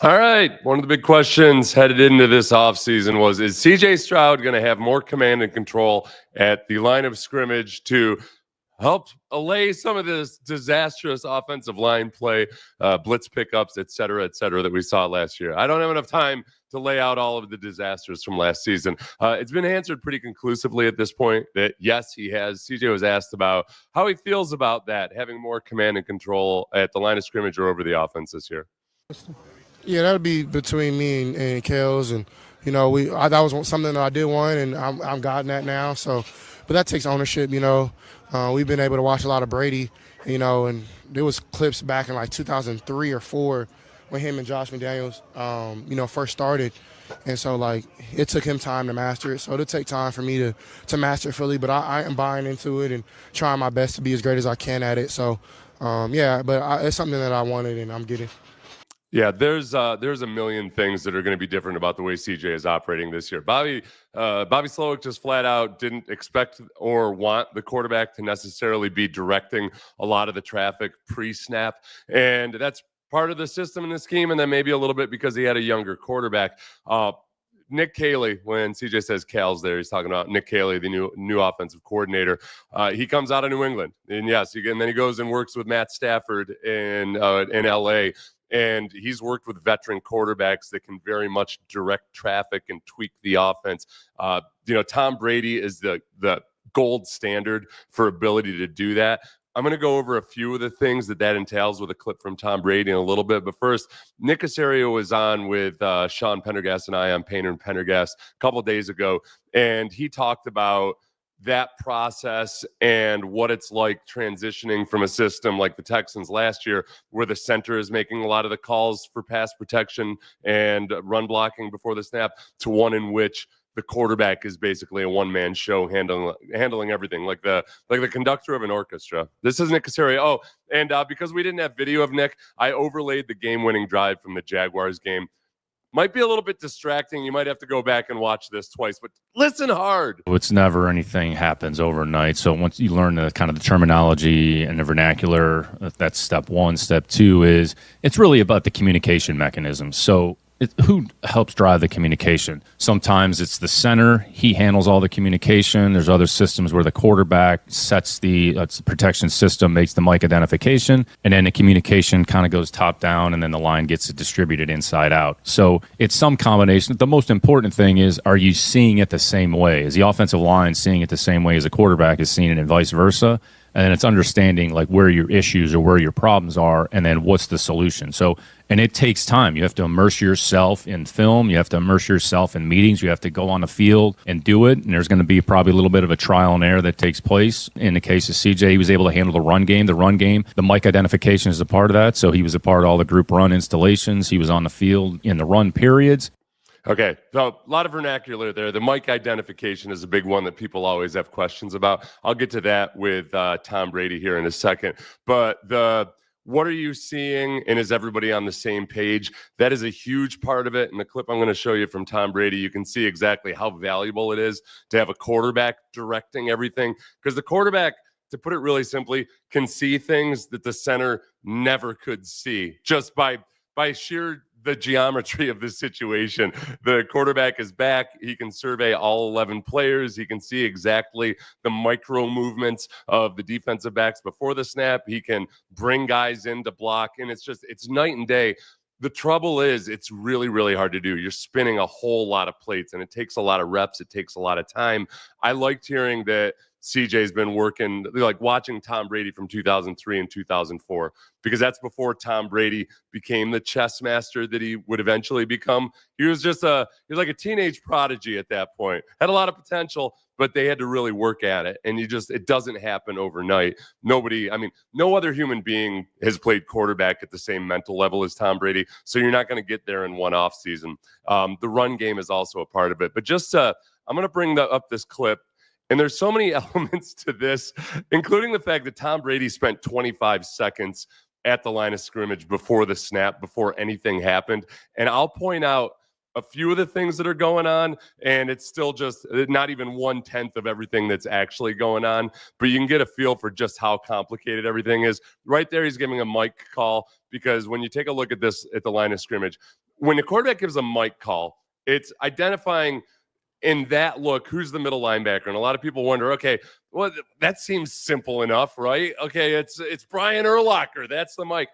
All right. One of the big questions headed into this offseason was, is CJ Stroud going to have more command and control at the line of scrimmage to help allay some of this disastrous offensive line play, blitz pickups, et cetera, that we saw last year? I don't have enough time to lay out all of the disasters from last season. It's been answered pretty conclusively at this point that, yes, he has. CJ was asked about how he feels about that, having more command and control at the line of scrimmage or over the offense this year. Yeah, that would be between me and Kels, and that was something that I did want, and I'm gotten that now. So, but that takes ownership. We've been able to watch a lot of Brady, and there was clips back in like 2003 or 4 when him and Josh McDaniels, first started, and so like it took him time to master it. So it'll take time for me to master it fully, but I am buying into it and trying my best to be as great as I can at it. So, it's something that I wanted and I'm getting. Yeah, there's a million things that are going to be different about the way CJ is operating this year. Bobby Slowick just flat out didn't expect or want the quarterback to necessarily be directing a lot of the traffic pre-snap, and that's part of the system in this scheme. And then maybe a little bit because he had a younger quarterback. Nick Caley, when CJ says Cal's there, he's talking about Nick Caley, the new offensive coordinator. He comes out of New England, and yes, and then he goes and works with Matt Stafford in LA. And he's worked with veteran quarterbacks that can very much direct traffic and tweak the offense. Tom Brady is the gold standard for ability to do that. I'm going to go over a few of the things that entails with a clip from Tom Brady in a little bit. But first, Nick Caserio was on with Sean Pendergast and I on Payne and Pendergast a couple of days ago, and he talked about that process and what it's like transitioning from a system like the Texans last year, where the center is making a lot of the calls for pass protection and run blocking before the snap, to one in which the quarterback is basically a one-man show handling everything, like the conductor of an orchestra. This is Nick Caserio. Oh, and because we didn't have video of Nick, I overlaid the game-winning drive from the Jaguars game. Might be a little bit distracting. You might have to go back and watch this twice, but listen hard. It's never anything happens overnight. So once you learn the kind of the terminology and the vernacular, that's step one. Step two is it's really about the communication mechanism. So who helps drive the communication? Sometimes it's the center. He handles all the communication. There's other systems where the quarterback sets the protection system, makes the mic identification, and then the communication kind of goes top down, and then the line gets it distributed inside out. So it's some combination. The most important thing is, are you seeing it the same way? Is the offensive line seeing it the same way as the quarterback is seeing it, and vice versa? And then it's understanding like where your issues or where your problems are, and then what's the solution. So, and it takes time. You have to immerse yourself in film. You have to immerse yourself in meetings. You have to go on the field and do it. And there's going to be probably a little bit of a trial and error that takes place. In the case of CJ, he was able to handle the run game. The mic identification is a part of that. So he was a part of all the group run installations. He was on the field in the run periods. Okay, so a lot of vernacular there. The mic identification is a big one that people always have questions about. I'll get to that with Tom Brady here in a second. But what are you seeing, and is everybody on the same page? That is a huge part of it. In the clip I'm going to show you from Tom Brady, you can see exactly how valuable it is to have a quarterback directing everything. Because the quarterback, to put it really simply, can see things that the center never could see just by sheer the geometry of the situation. The quarterback is back. He can survey all 11 players. He can see exactly the micro movements of the defensive backs before the snap. He can bring guys in to block, and it's night and day. The trouble is it's really, really hard to do. You're spinning a whole lot of plates, and it takes a lot of reps. It takes a lot of time. I liked hearing that CJ's been working, like watching Tom Brady from 2003 and 2004, because that's before Tom Brady became the chess master that he would eventually become. He was like a teenage prodigy at that point. Had a lot of potential, but they had to really work at it. And it doesn't happen overnight. No other human being has played quarterback at the same mental level as Tom Brady. So you're not going to get there in one off season. The run game is also a part of it. But I'm going to bring up this clip. And there's so many elements to this, including the fact that Tom Brady spent 25 seconds at the line of scrimmage before the snap, before anything happened. And I'll point out a few of the things that are going on, and it's still just not even 1/10 of everything that's actually going on. But you can get a feel for just how complicated everything is. Right there, he's giving a mic call, because when you take a look at this at the line of scrimmage, when the quarterback gives a mic call, it's identifying in that look who's the middle linebacker. And a lot of people wonder, okay, well, that seems simple enough, right? Okay, it's Brian Urlacher. That's the mic.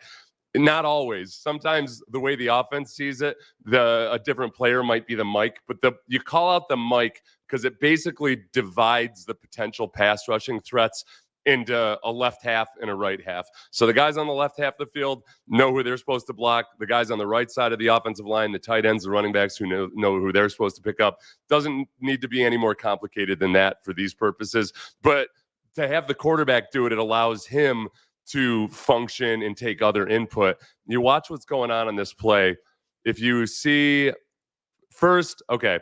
Not always. Sometimes the way the offense sees it, a different player might be the mic, but you call out the mic because it basically divides the potential pass rushing threats into a left half and a right half. So the guys on the left half of the field know who they're supposed to block. The guys on the right side of the offensive line, the tight ends, the running backs who know who they're supposed to pick up. Doesn't need to be any more complicated than that for these purposes. But to have the quarterback do it, it allows him to function and take other input. You watch what's going on this play. If you see first, okay,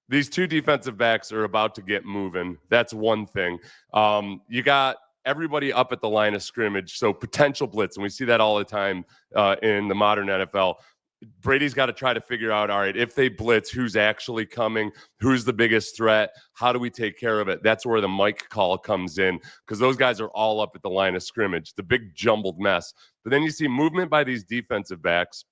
these two defensive backs are about to get moving. That's one thing. You got everybody up at the line of scrimmage, so potential blitz, and we see that all the time in the modern NFL. Brady's got to try to figure out, all right, if they blitz, who's actually coming, who's the biggest threat, how do we take care of it? That's where the mic call comes in, because those guys are all up at the line of scrimmage, the big jumbled mess. But then you see movement by these defensive backs,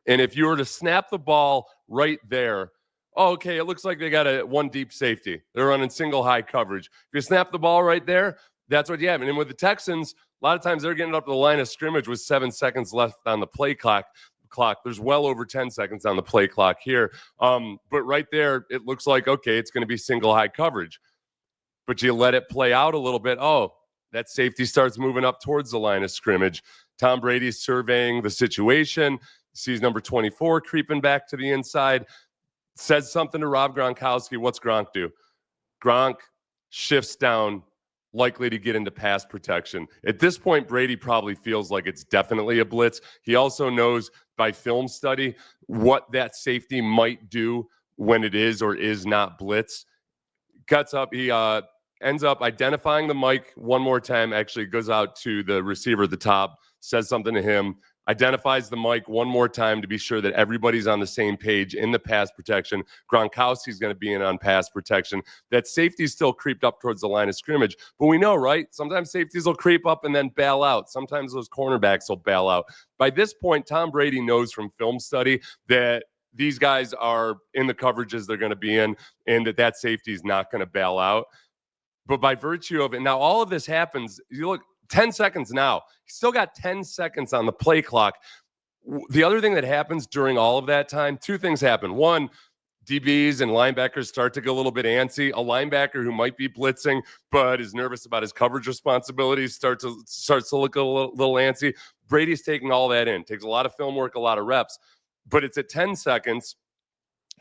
and if you were to snap the ball right there, oh, okay, it looks like they got a one deep safety. They're running single high coverage. If you snap the ball right there, that's what you have. And with the Texans, a lot of times they're getting up to the line of scrimmage with 7 seconds left on the play clock. There's well over 10 seconds on the play clock here. But right there, it looks like, okay, it's going to be single high coverage. But you let it play out a little bit. Oh, that safety starts moving up towards the line of scrimmage. Tom Brady's surveying the situation, sees number 24 creeping back to the inside, says something to Rob Gronkowski. What's Gronk do? Gronk shifts down, likely to get into pass protection. At this point, Brady probably feels like it's definitely a blitz. He also knows by film study what that safety might do when it is or is not blitz. Cuts up. He ends up identifying the mic one more time, actually goes out to the receiver at the top, says something to him, identifies the mic one more time to be sure that everybody's on the same page in the pass protection. Gronkowski's going to be in on pass protection. That safety's still creeped up towards the line of scrimmage. But we know, right? Sometimes safeties will creep up and then bail out. Sometimes those cornerbacks will bail out. By this point, Tom Brady knows from film study that these guys are in the coverages they're going to be in and that safety is not going to bail out. But by virtue of it, now all of this happens, you look, 10 seconds now. He's still got 10 seconds on the play clock. The other thing that happens during all of that time, two things happen. One, DBs and linebackers start to get a little bit antsy. A linebacker who might be blitzing but is nervous about his coverage responsibilities starts to look a little antsy. Brady's taking all that in. Takes a lot of film work, a lot of reps. But it's at 10 seconds.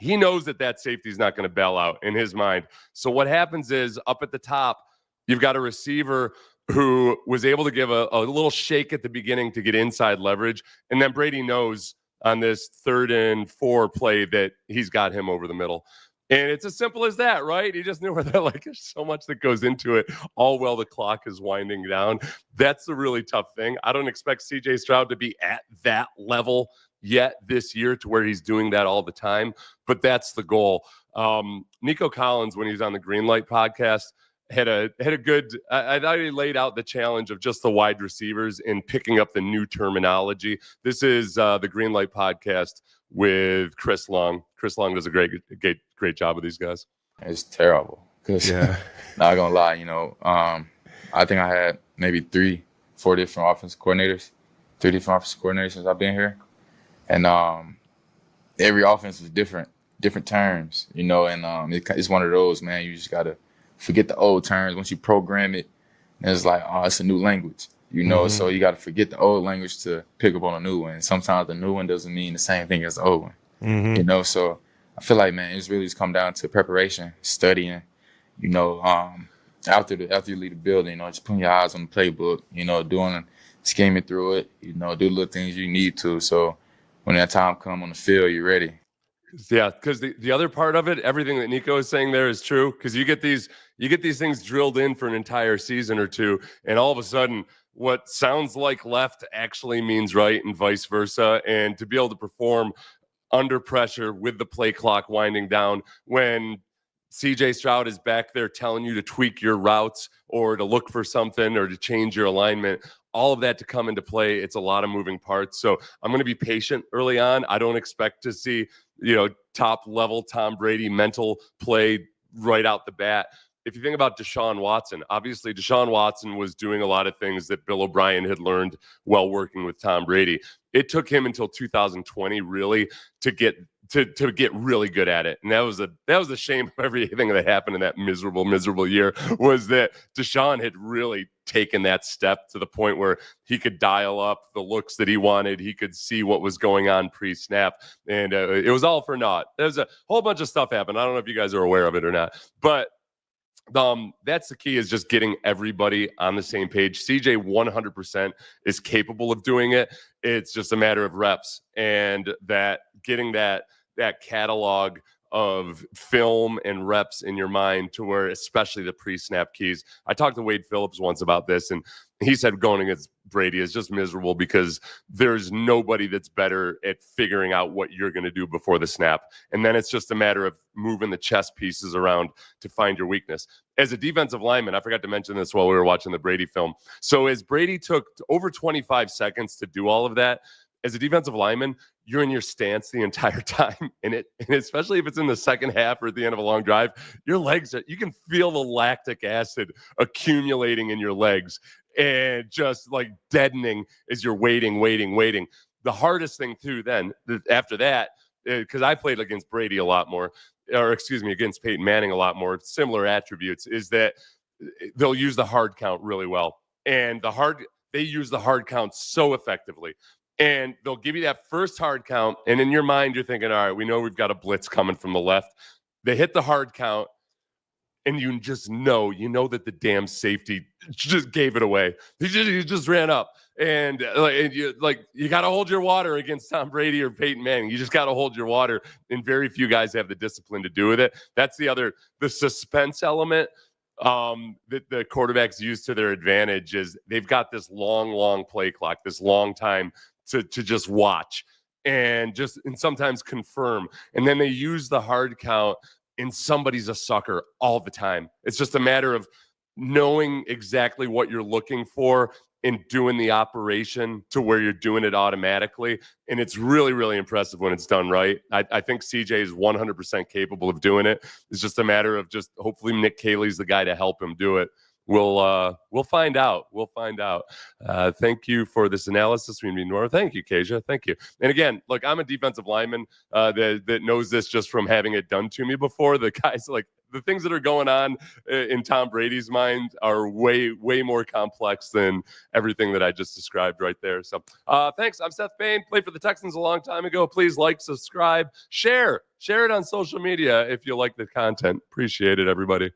He knows that safety is not going to bail out in his mind. So what happens is up at the top, you've got a receiver who was able to give a little shake at the beginning to get inside leverage. And then Brady knows on this 3rd and 4 play that he's got him over the middle. And it's as simple as that, right? He just knew where they're like, there's so much that goes into it, all while the clock is winding down. That's the really tough thing. I don't expect CJ Stroud to be at that level yet this year to where he's doing that all the time, but that's the goal. Nico Collins, when he was on the Greenlight podcast, had a good, I thought he laid out the challenge of just the wide receivers in picking up the new terminology. This is the Greenlight podcast with Chris Long. Chris Long does a great job with these guys. It's terrible. Cause not gonna lie, I think I had maybe 3-4 different offensive coordinators since I've been here. And every offense is different terms, and it's one of those, man, you just gotta forget the old terms. Once you program it, and it's like, oh, it's a new language, so you got to forget the old language to pick up on a new one. And sometimes the new one doesn't mean the same thing as the old one, so I feel like, man, it's really just come down to preparation, studying, after you leave the building, just putting your eyes on the playbook, scheming through it, do the little things you need to. So when that time comes on the field, you're ready. Yeah, because the other part of it, everything that Nico is saying there is true, because you get these things drilled in for an entire season or two, and all of a sudden what sounds like left actually means right and vice versa. And to be able to perform under pressure with the play clock winding down when CJ Stroud is back there telling you to tweak your routes or to look for something or to change your alignment. All of that to come into play. It's a lot of moving parts. So I'm going to be patient early on. I don't expect to see, top level Tom Brady mental play right out the bat. If you think about Deshaun Watson, obviously Deshaun Watson was doing a lot of things that Bill O'Brien had learned while working with Tom Brady. It took him until 2020 really to get really good at it. And that was the shame of everything that happened in that miserable year, was that Deshaun had really taken that step to the point where he could dial up the looks that he wanted. He could see what was going on pre-snap, and it was all for naught. There's a whole bunch of stuff happened. I don't know if you guys are aware of it or not, but that's the key, is just getting everybody on the same page. CJ 100% is capable of doing it. It's just a matter of reps, and that getting that catalog of film and reps in your mind to where, especially the pre-snap keys. I talked to Wade Phillips once about this, and he said going against Brady is just miserable because there's nobody that's better at figuring out what you're going to do before the snap. And then it's just a matter of moving the chess pieces around to find your weakness. As a defensive lineman, I forgot to mention this while we were watching the Brady film. So as Brady took over 25 seconds to do all of that, as a defensive lineman, you're in your stance the entire time. And especially if it's in the second half or at the end of a long drive, your legs, you can feel the lactic acid accumulating in your legs and just like deadening as you're waiting. The hardest thing too then, after that, because I played against Brady a lot more, against Peyton Manning a lot more, similar attributes, is that they'll use the hard count really well. And they use the hard count so effectively. And they'll give you that first hard count, and in your mind, you're thinking, all right, we know we've got a blitz coming from the left. They hit the hard count, and you know that the damn safety just gave it away. He just ran up, and you got to hold your water against Tom Brady or Peyton Manning. You just got to hold your water, and very few guys have the discipline to do with it. That's the suspense element that the quarterbacks use to their advantage, is they've got this long play clock, this long time to just watch and sometimes confirm. And then they use the hard count, and somebody's a sucker all the time. It's just a matter of knowing exactly what you're looking for and doing the operation to where you're doing it automatically. And it's really, really impressive when it's done right. I think CJ is 100% capable of doing it. It's just a matter of just hopefully Nick Caley's the guy to help him do it. We'll find out. Thank you for this analysis. Thank you, Kasia. Thank you. And again, look, I'm a defensive lineman that knows this just from having it done to me before. The guys, like, the things that are going on in Tom Brady's mind are way more complex than everything that I just described right there. So thanks. I'm Seth Payne. Played for the Texans a long time ago. Please like, subscribe, share it on social media if you like the content. Appreciate it, everybody.